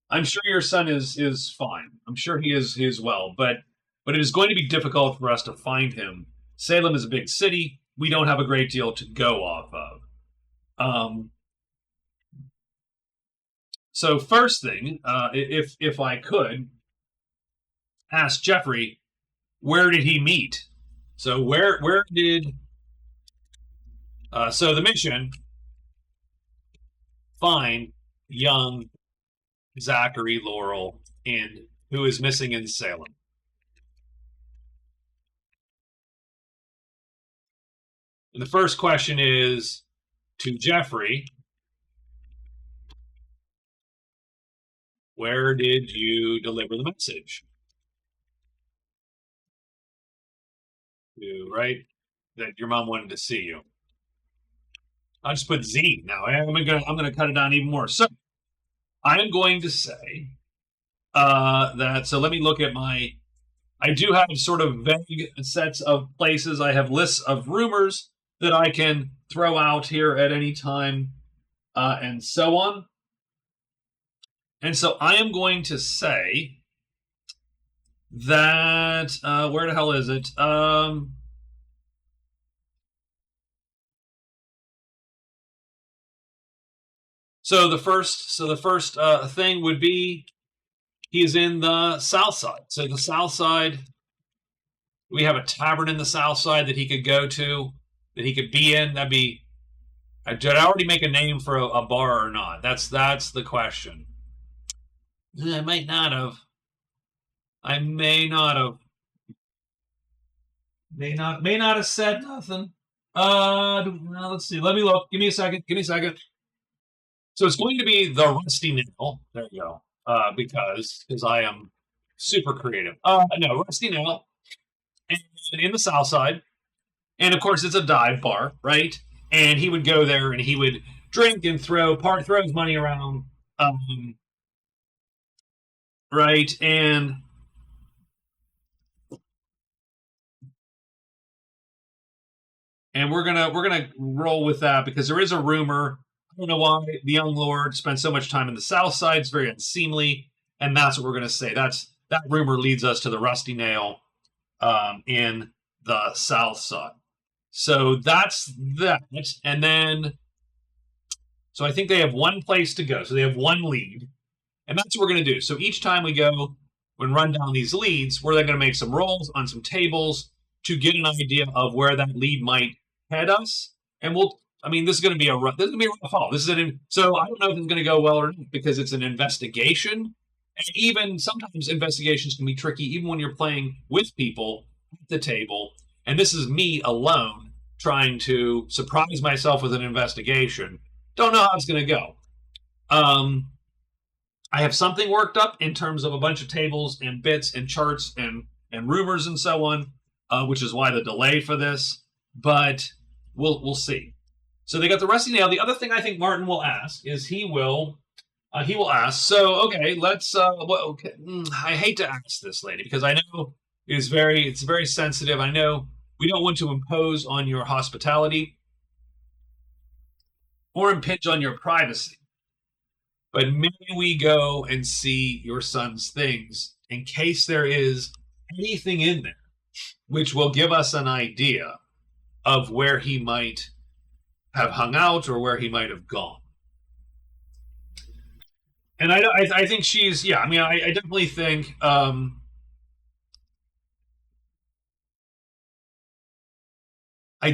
I'm sure your son is fine. I'm sure he is well, but it is going to be difficult for us to find him. Salem is a big city. We don't have a great deal to go off of. Um, so first thing, if I could ask Jeffrey, where did he meet? So where did so the mission find young Zachary Laurel in who is missing in Salem? And the first question is to Jeffrey, where did you deliver the message? To, right? That your mom wanted to see you. I'll just put Z now. I'm gonna cut it down even more. So I am going to say that. So let me look at my. I do have sort of vague sets of places. I have lists of rumors that I can throw out here at any time, and so on. And so I am going to say that where the hell is it? So the first thing would be he is in the South Side. So the South Side, we have a tavern in the South Side that he could go to, that he could be in. That'd be. Did I already make a name for a bar or not? That's the question. I might not have. I may not have. May not have said nothing. Let's see. Let me look. Give me a second. Give me a second. So it's going to be the Rusty Nail. There you go. Because I am super creative. No, Rusty Nail, and in the South Side, and of course it's a dive bar, right? And he would go there and he would drink and throw his money around, right? And we're gonna roll with that because there is a rumor. I don't know why the young lord spent so much time in the South Side. It's very unseemly, and that's what we're gonna say. That rumor leads us to the Rusty Nail in the South Side. So that's that, and then so I think they have one place to go. So they have one lead, and that's what we're gonna do. So each time we go and run down these leads, we're then gonna make some rolls on some tables to get an idea of where that lead might head us. And we'll, I mean, this is going to be a rough haul. So I don't know if it's going to go well or not because it's an investigation. And even sometimes investigations can be tricky, even when you're playing with people at the table. And this is me alone trying to surprise myself with an investigation. Don't know how it's going to go. I have something worked up in terms of a bunch of tables and bits and charts and rumors and so on. Which is why the delay for this, but we'll see. So they got the Rusty Nail. The other thing I think Martin will ask is he will ask. So okay, let's. Okay, I hate to ask this lady because I know it's very sensitive. I know we don't want to impose on your hospitality or impinge on your privacy, but may we go and see your son's things in case there is anything in there which will give us an idea of where he might have hung out or where he might have gone. And I think she's, yeah, I mean, I definitely think, I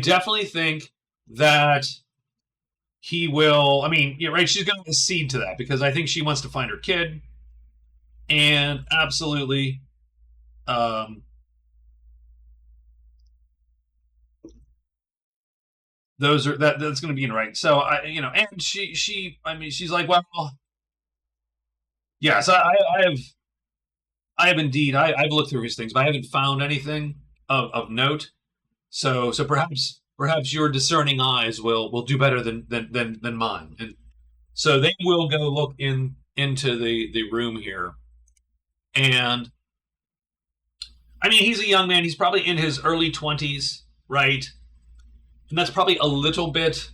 definitely think that he will. I mean, yeah, right. She's going to accede to that because I think she wants to find her kid, and absolutely, um, those are that's going to be in right. So and I mean, she's like, well, yes, I have indeed, I've looked through these things, but I haven't found anything of note. So perhaps your discerning eyes will do better than mine, and so they will go look into the room here, and I mean, he's a young man. He's probably in his early 20s, right? And that's probably a little bit,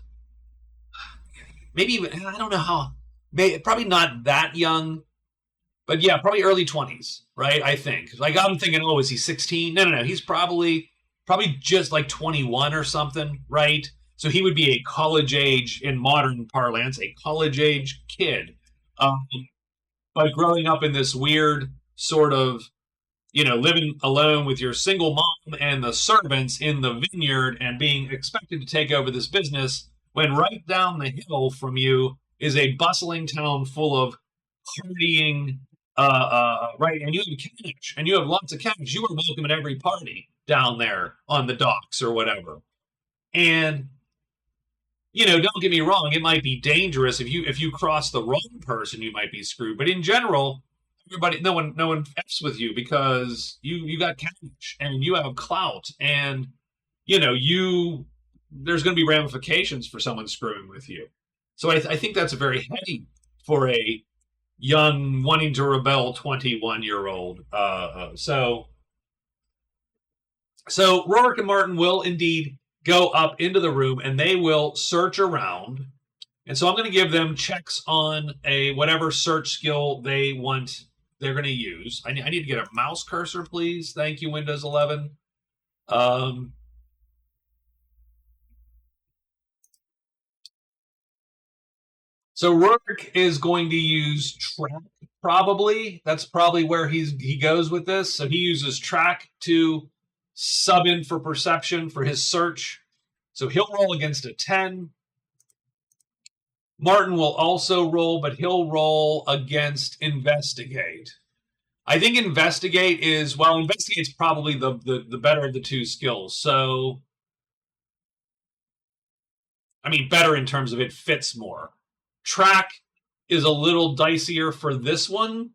maybe even, I don't know how, probably not that young, but yeah, probably early 20s, right? I think. Like, I'm thinking, oh, is he 16? No. He's probably just like 21 or something, right? So he would be a college age, in modern parlance, a college age kid. Um, but growing up in this weird sort of living alone with your single mom and the servants in the vineyard and being expected to take over this business when right down the hill from you is a bustling town full of partying, right? And you have cash, and you have lots of cash. You are welcome at every party down there on the docks or whatever. And don't get me wrong, it might be dangerous if you cross the wrong person, you might be screwed. But in general, everybody, no one f's with you because you got cash and you have clout, and you there's going to be ramifications for someone screwing with you. So I think that's very heady for a young wanting to rebel 21-year-old. So Rorik and Martin will indeed go up into the room and they will search around. And so I'm going to give them checks on a whatever search skill they're going to use. I need to get a mouse cursor, please. Thank you, Windows 11. So Rorik is going to use track, probably. That's probably where he goes with this. So he uses track to sub in for perception for his search. So he'll roll against a 10. Martin will also roll, but he'll roll against investigate. I think investigate's probably the better of the two skills. So, I mean, better in terms of it fits more. Track is a little dicier for this one.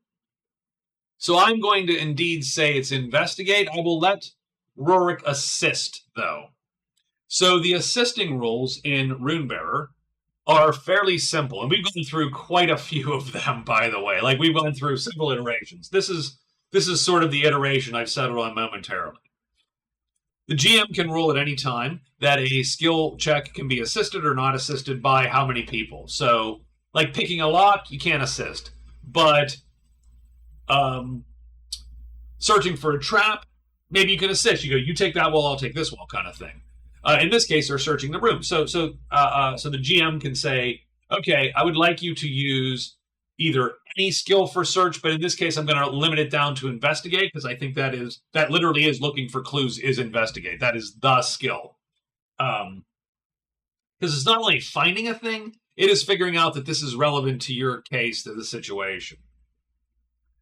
So I'm going to indeed say it's investigate. I will let Rorik assist, though. So the assisting rules in Runebearer are fairly simple, and we've gone through quite a few of them, by the way. Like, we've gone through several iterations. This is sort of the iteration I've settled on momentarily. The GM can rule at any time that a skill check can be assisted or not assisted by how many people. So, like picking a lock, you can't assist. But searching for a trap, maybe you can assist. You go, you take that wall, I'll take this wall, kind of thing. In this case, they're searching the room. So the GM can say, okay, I would like you to use either any skill for search, but in this case, I'm going to limit it down to investigate because I think that literally is looking for clues. Is investigate. That is the skill. Because it's not only finding a thing, it is figuring out that this is relevant to your case, to the situation.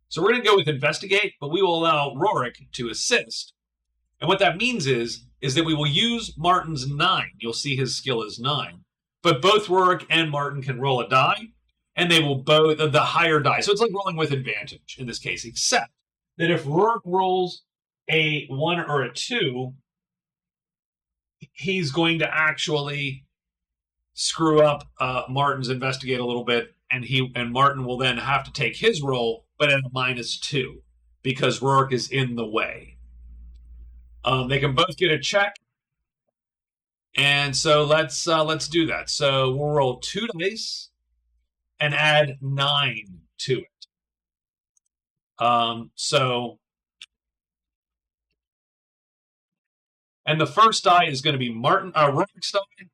So we're going to go with investigate, but we will allow Rorik to assist. And what that means is that we will use Martin's 9. You'll see his skill is 9. But both Rorik and Martin can roll a die, and they will both the higher die. So it's like rolling with advantage in this case, except that if Rorik rolls a 1 or a 2, he's going to actually screw up Martin's investigate a little bit, and Martin will then have to take his roll, but at a -2 because Rorik is in the way. They can both get a check, and so let's do that. So we'll roll 2 dice and add 9 to it. And the first die is going to be Rorik's die.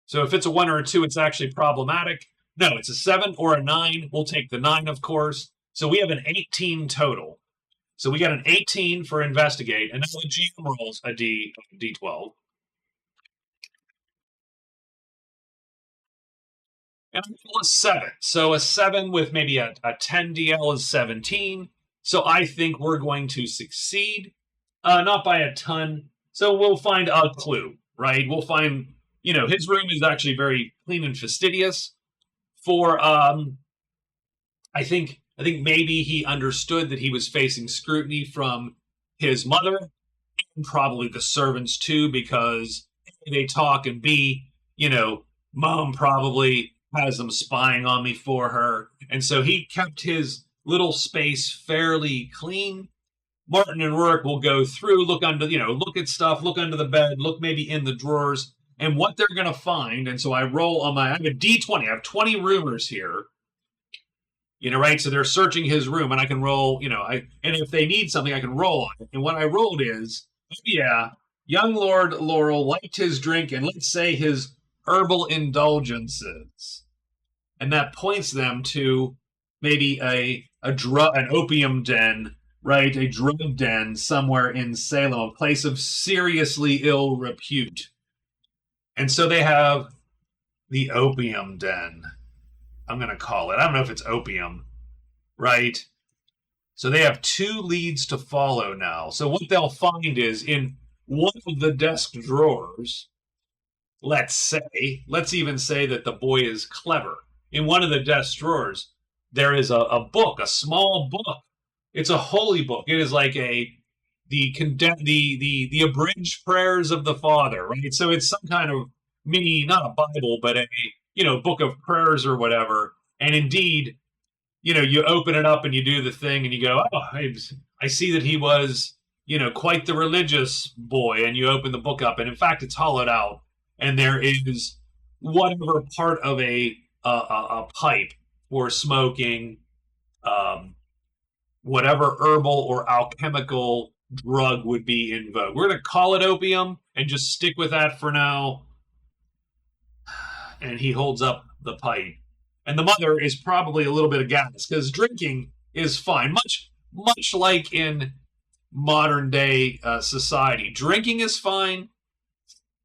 So if it's a 1 or a 2, it's actually problematic. No, it's a 7 or a 9. We'll take the 9, of course. So we have an 18 total. So we got an 18 for investigate, and now the GM rolls a D12. and I roll a 7. So a 7 with maybe a 10 DL is 17. So I think we're going to succeed, not by a ton. So we'll find a clue, right? We'll find, his room is actually very clean and fastidious. For I think maybe he understood that he was facing scrutiny from his mother, and probably the servants too, because A, they talk, and B, mom probably has them spying on me for her. And so he kept his little space fairly clean. Martin and Rorik will go through, look under, look at stuff, look under the bed, look maybe in the drawers, and what they're going to find. And so I roll on I have a D20. I have 20 rumors here. Right? So they're searching his room, and I can roll, and if they need something, I can roll on it. And what I rolled is, yeah, young Lord Laurel liked his drink, and let's say his herbal indulgences. And that points them to maybe an opium den, right? A drug den somewhere in Salem, a place of seriously ill repute. And so they have the opium den. I'm going to call it. I don't know if it's opium, right? So they have 2 leads to follow now. So what they'll find is in one of the desk drawers, let's even say that the boy is clever. In one of the desk drawers, there is a book, a small book. It's a holy book. It is like the abridged prayers of the Father, right? So it's some kind of mini, not a Bible, but a book of prayers or whatever. And indeed, you open it up and you do the thing and you go, oh, I see that he was, quite the religious boy. And you open the book up, and in fact, it's hollowed out, and there is whatever part of a pipe for smoking, whatever herbal or alchemical drug would be in vogue. We're going to call it opium and just stick with that for now. And he holds up the pipe. And the mother is probably a little bit aghast, because drinking is fine. Much like in modern day society. Drinking is fine.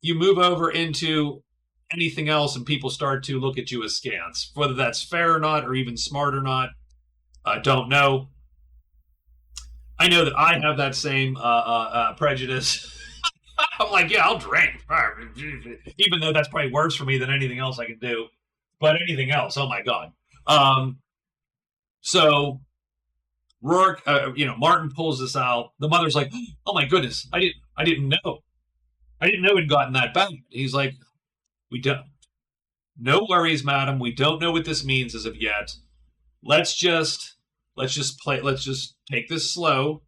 You move over into anything else and people start to look at you askance. Whether that's fair or not, or even smart or not, I don't know. I know that I have that same prejudice. I'm like, yeah, I'll drink. Even though that's probably worse for me than anything else I can do. But anything else, oh my God. So Rorik, Martin pulls this out. The mother's like, oh my goodness, I didn't know. I didn't know it'd gotten that bad. He's like, we don't. No worries, madam. We don't know what this means as of yet. Let's just take this slow.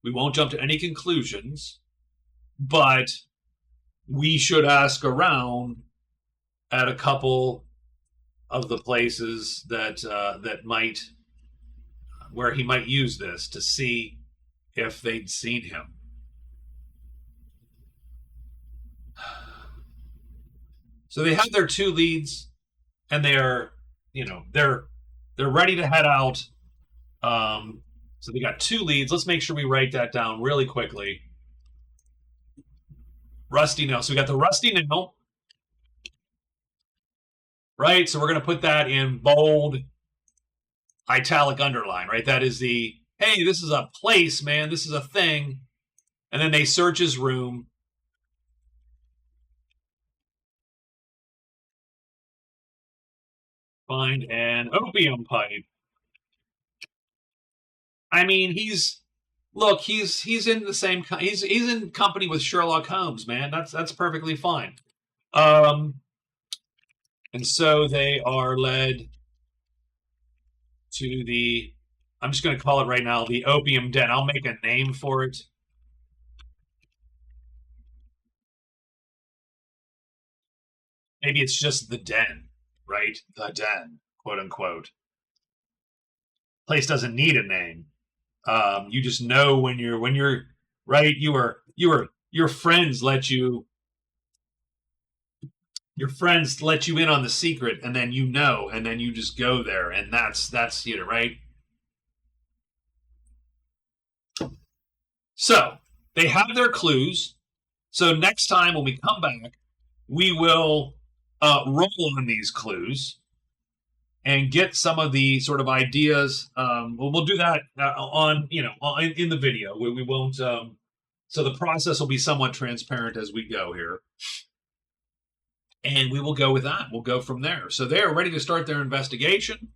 We won't jump to any conclusions. But we should ask around at a couple of the places that where he might use this, to see if they'd seen him. So they have their 2 leads, and they're ready to head out. So they got 2 leads. Let's make sure we write that down really quickly. Rusty nail. So we got the rusty nail, right? So we're going to put that in bold, italic, underline, right? That is hey, this is a place, man. This is a thing. And then they search his room. Find an opium pipe. I mean, he's in the same, he's in company with Sherlock Holmes, man. That's perfectly fine. And so they are led to I'm just going to call it right now, the opium den. I'll make a name for it. Maybe it's just the den, right? The den, quote unquote. Place doesn't need a name. You just know when you're right. Your friends let you in on the secret, and then and then you just go there, and that's right. So they have their clues. So next time when we come back, we will roll on these clues. and get some of the sort of ideas. We'll do that in the video. We won't. So the process will be somewhat transparent as we go here, and we will go with that. We'll go from there. So they are ready to start their investigation,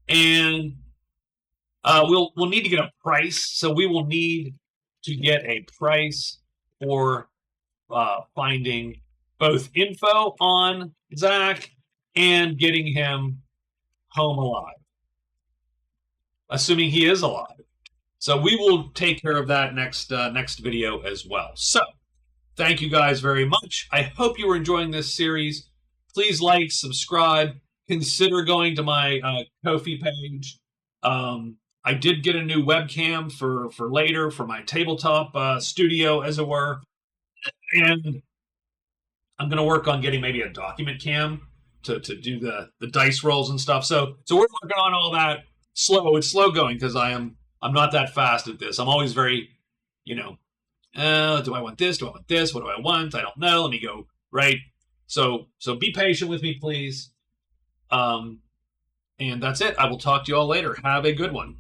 and we'll need to get a price. So we will need to get a price for finding both info on Zach and getting him home alive, assuming he is alive. So we will take care of that next video as well. So thank you guys very much. I hope you were enjoying this series. Please like, subscribe, consider going to my Ko-fi page. I did get a new webcam for later for my tabletop studio, as it were, and I'm going to work on getting maybe a document cam to do the dice rolls and stuff. So we're working on all that. It's slow going because I'm not that fast at this. I'm always very, do I want this? Do I want this? What do I want? I don't know. Let me go, right? So be patient with me, please. And that's it. I will talk to you all later. Have a good one.